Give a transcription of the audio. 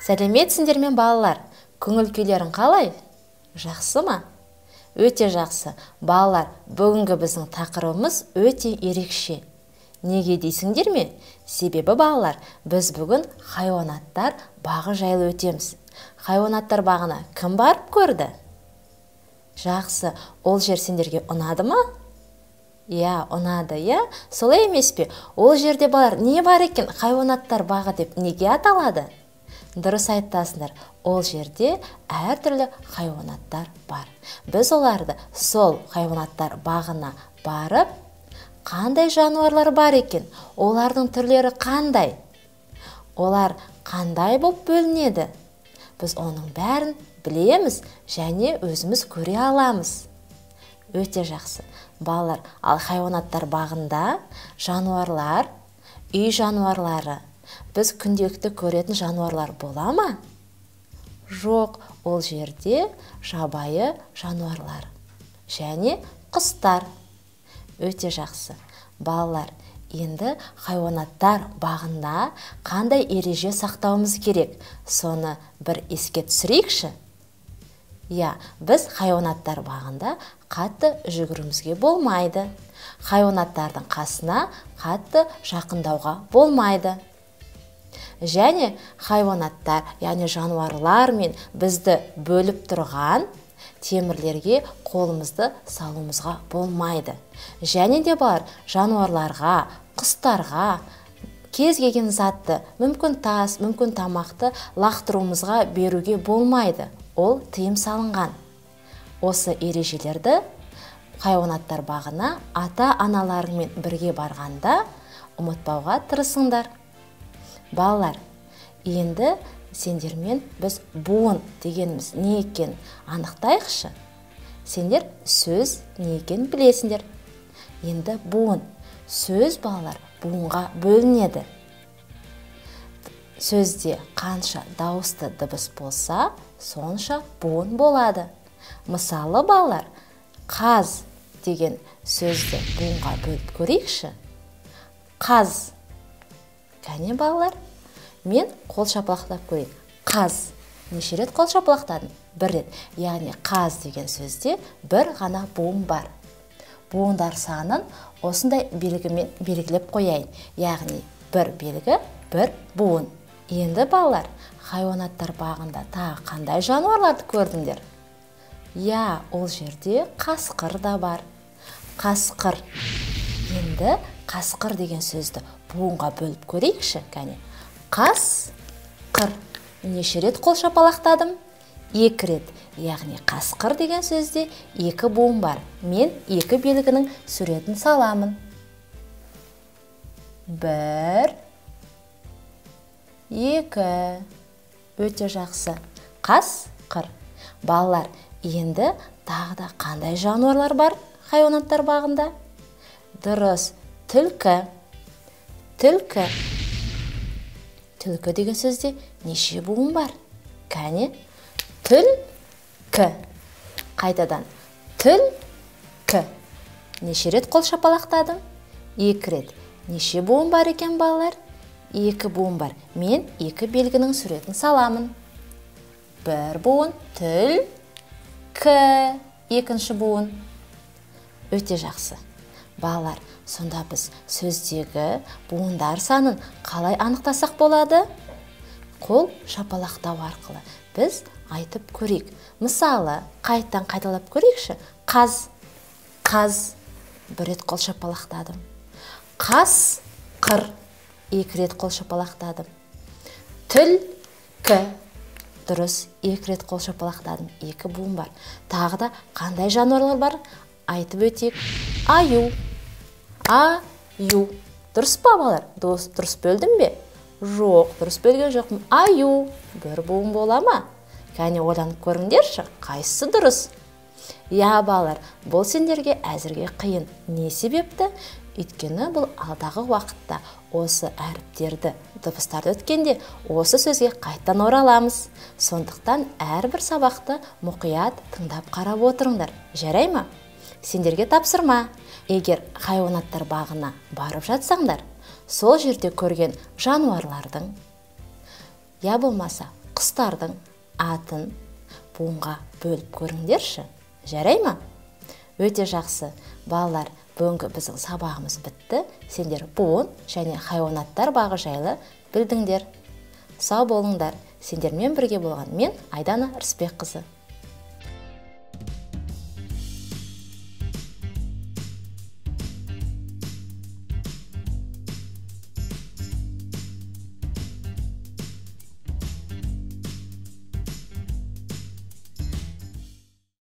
Сәлеметсіңдер ме балалар? Көңіл күйлерің қалай? Жақсы ма? Өте жақсы. Балалар, бүгінгі біздің тақырыбымыз өте ерекше. Неге дейсіңдер ме? Себебі балалар, біз бүгін хайуанаттар бағы жайлы өтеміз. Хайуанаттар бағына кім барып көрді? Жақсы. Ол жер сендерге ұнады ма? Я, ұнады, я? Солай емес пе? Ол жерде балалар не бар екен? Хайуанаттар бағы деп неге аталады? Дұрыс айтасыңдар, ол жерде әртүрлі хайуанаттар бар. Біз оларды сол хайуанаттар бағына барып, қандай жануарлар бар екен? Олардың түрлері қандай? Олар қандай болып бөлінеді? Біз оның бәрін білеміз және өзіміз көре аламыз. Өте жақсы. Балалар, ал хайуанаттар бағында жануарлар, үй жануарлары, біз күнделікті көретін жануарлар бола ма? Жоқ, ол жерде жабайы жануарлар және құстар. Өте жақсы. Балалар, енді хайуанаттар бағында қандай ереже сақтауымыз керек? Соны бір еске түсірейікші. Я, біз хайуанаттар бағында қатты жүгіруімізге болмайды. Хайуанаттардың қасына қатты жақындауға болмайды. Және хайуанаттар, яғни жануарлар мен бізді бөліп тұрған темірлерге қолымызды салуымызға болмайды. Және де бар жануарларға, құстарға кез келген затты, мүмкін тас, мүмкін тамақты лақтыруымызға беруге болмайды. Ол тыйым салынған. Осы ережелерді хайуанаттар бағына ата-аналарымен бірге барғанда ұмытпауға тырысыңдар. Балалар, енді сендермен біз буын дегеніміз не екен анықтайықшы. Сендер сөз не екен білесіңдер. Енді буын. Сөз, балалар, буынға бөлінеді. Сөзде қанша дауысты дыбыс болса, сонша буын болады. Мысалы, балалар, қаз деген сөзді буынға бөліп көрейікші. Қаз. Кәне, балалар, мен қол шапалақтап көрейін. Қаз. Неше рет қол шапалақтадым? Бір рет. Яғни қаз деген сөзде бір ғана буын бар. Буындар санын осындай белгімен белгілеп қояйын. Яғни бір белгі, бір буын. Енді, балалар, хайуанаттар бағында тағы қандай жануарларды көрдіңдер? Я, ол жерде қасқыр да бар. Қасқыр. Енді қасқыр деген сөзді буынға бөліп көрейікші, кәне. Қасқыр. Неше рет қол шапалақтадым? 2 рет. Яғни қасқыр деген сөзде 2 буын бар. Мен 2 белгінің суретін саламын. 1, 2. Өте жақсы. Қасқыр. Балалар, енді тағы да қандай жануарлар бар хайуанаттар бағында? Дұрыс. Түлкі. Түлкі. Түлкі деген сөзде неше буын бар? Кәне? Түлкі. Қайтадан. Түлкі. Неше рет қол шапалақтадым? 2 рет. Неше буын бар екен, балалар? 2 буын бар. Мен 2 белгінің суретін саламын. 1 буын. Түлкі. 2 буын. Өте жақсы. Балалар, сонда біз сөздегі буындар санын қалай анықтасақ болады? Қол шапалақтау арқылы біз айтып көрейік. Мысалы, қайталап көрейікші. Қаз. Қаз. 1 рет қол шапалақтадым. Қасқыр. 2 рет қол шапалақтадым. Түлкі. Дұрыс, 2 рет қол шапалақтадым. 2 буын бар. Тағы да қандай жануарлар бар? Айтып өтейік. Аю. Аю. Дұрыс па, балалар? Дұрыс бөлдім бе? Жоқ, дұрыс бөлген жоқпын. Аю. 1 буын бола ма? Кәне ойланып көріңдерші, қайсысы дұрыс? Я, балалар, бұл сендерге әзірге қиын. Не себепті? Өйткені бұл алдағы уақытта осы әріптерді, дыбыстарды өткенде осы сөзге қайттан ораламыз. Сондықтан әрбір сабақты мұқият тыңдап қарап отырыңдар. Жарай ма? Сендерге тапсырма. егер хайуанаттар бағына барып жатсаңдар, сол жерде көрген жануарлардың, я болмаса құстардың атын буынға бөліп көріңдерші. Жарай ма? Өте жақсы. Балалар, бүгінгі біздің сабағымыз бітті. Сендер буын және хайуанаттар бағы жайлы білдіңдер. Сау болыңдар. Сендермен бірге болған мен Айдана Рысбекқызы.